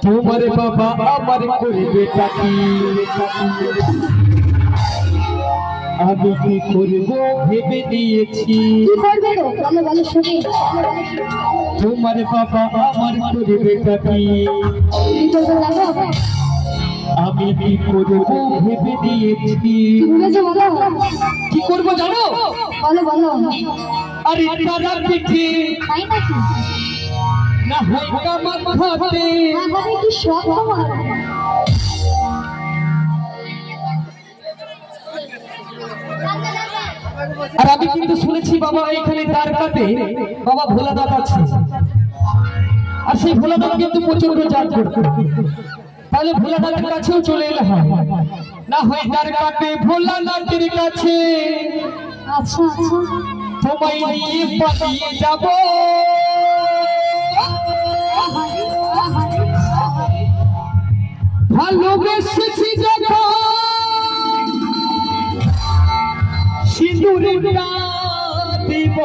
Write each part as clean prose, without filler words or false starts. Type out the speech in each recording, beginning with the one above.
তোমার বাবা আমার করবে টাকি আমি কি করব ভেবে দিয়েছি। কি করবে গো? বলো বলো শুনি। তোমার বাবা আমার করবে টাকি কি করবে জানো? আমি কি করব ভেবে দিয়েছি। কি ভেবেছো বলো? কি করব জানো? বলো বলো। আরে তারা পিঠে তাই নাকি? না হয় কামাত খাতে আরে কি শখ তোমার? আর আমি কিন্তু শুনেছি বাবা এখানে দ্বারকাতে বাবা ভোলানাথ আছে, আর সেই ভোলানাথ কিন্তু প্রচন্ড জাগ করতো। তাহলে ভোলানাথের কাছেও চলে এলে হয়, না হয় দ্বারকাতে ভোলানাথের কাছে আচ্ছা আচ্ছা। তোমায় নিয়ে পালিয়ে যাব। ভালোবেসেছি যখন সিঁদুরে দিব।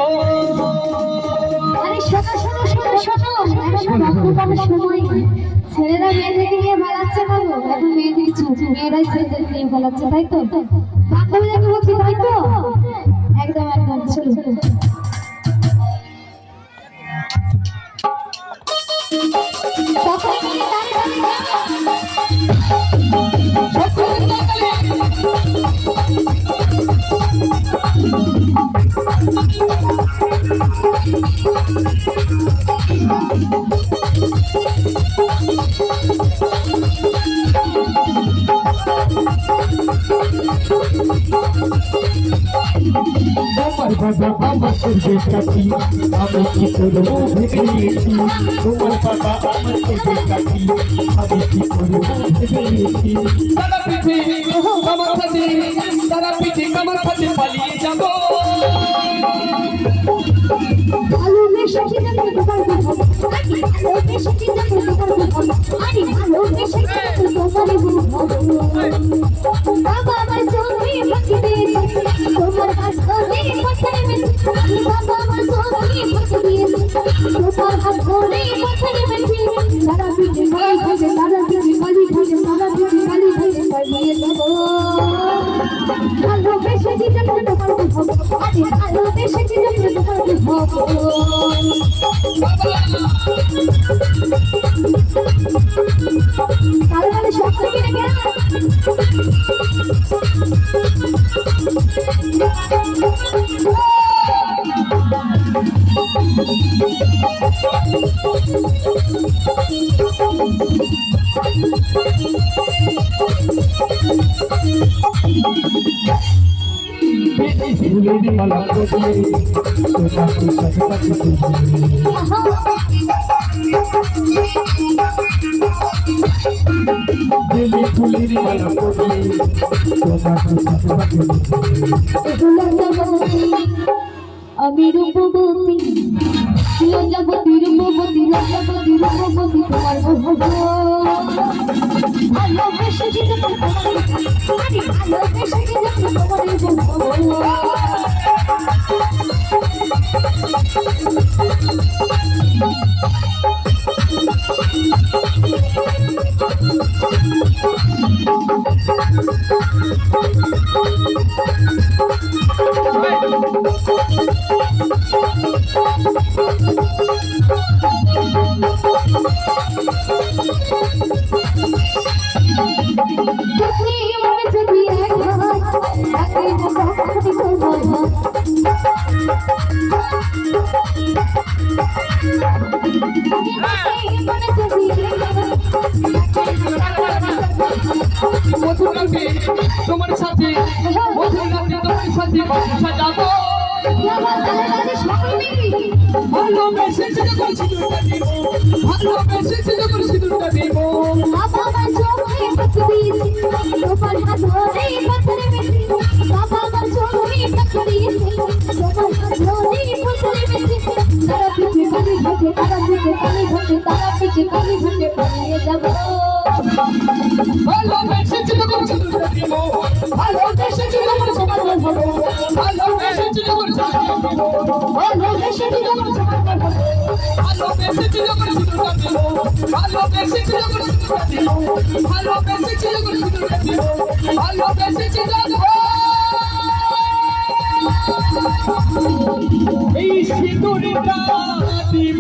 আরে শোনো শোনো শোনো শোনো, এখন রক্তপানের সময় নেই। ছেলেরা মেয়েদেরকে নিয়ে পালাচ্ছে না গো, এখন মেয়েদের চুপ, মেয়েরাই ছেলেদেরকে নিয়ে পালাচ্ছে, তাই তো? বান্ধবীদেরকে বলছি তাই তো? একদম একদম, চলো চলো। তখনই বলে দাঁড়িয়ে তোমার বাবা আমার করবে টাকি আমি কি করব ভেবে নিয়েছি। তোমার বাবা আমার করবে টাকি আমি কি করব ভেবে নিয়েছি। তারা পিঠে কামার খাতে, তারা পিঠে কামার খাতে পালিয়ে যাব। ভালোবেসেছি যখন তোমার কথা, আরে ভালোবেসেছি যখন তোমার কথা, আরে ভালোবেসেছি যখন তোমার কথা। বাবা আমার চোখে ফাঁকি দিয়েছে, তোমার হাত ধরে পাথরে মেরেছে। বাবা আমার চোখে ফাঁকি দিয়েছে, তোমার হাত ধরে পাথরে মেরেছে। তারা পিঠে কালি ভাজে, তারা পিঠে কালি ভাজে, তারা পিঠে কালি ভাজে, পালিয়ে যাব। ভালোবেসেছি যখন তোমার কথা, আরে ভালোবেসেছি যখন তোমার কথা। তাহলে মানে সব থেকে রেখে ফুলের মালা পরিয়ে তোমাকে সাথে ফুলের মালা পরিয়ে তোমাকে আমি রূপবতী, লজ্জাবতী রূপবতী, লজ্জাবতী রূপবতী তোমার ভালোবেসেছি যখন তোমার, আরে ভালোবেসেছি যখন তোমার। তোমার সাথে মধুর রাতে তোমার সাথে সাজাবো। ভালোবেসেছি যখন সিঁদুরটা দিব, ভালোবেসেছি যখন সিঁদুরটা দিব। বাবা আমার চোখে ফাঁকি দিয়েছে, তোমার হাত ধরে পাথরে মেরেছে। বাবা আমার চোখে ফাঁকি দিয়েছে, তোমার হাত ধরে পাথরে মেরেছে। তারা পিঠে কালি ভাজে, তারা পিঠে কালি ভাজে, তারা পিঠে কালি ভাজে, পালিয়ে যাব। ভালোবেসেছি যখন সিঁদুরটা দিব, ভালোবেসেছি যখন সবার ভালো, ভালোবেসেছি যখন ভালোবেসেছি যখন তোমাকে ভালোবেসেছি যখন সিঁদুরটা দিল ভালোবেসেছি যখন সিঁদুরটা দিল ভালোবেসেছি যখন সিঁদুরটা দিল ভালোবেসেছি যখন এই সিঁদুরটা দিব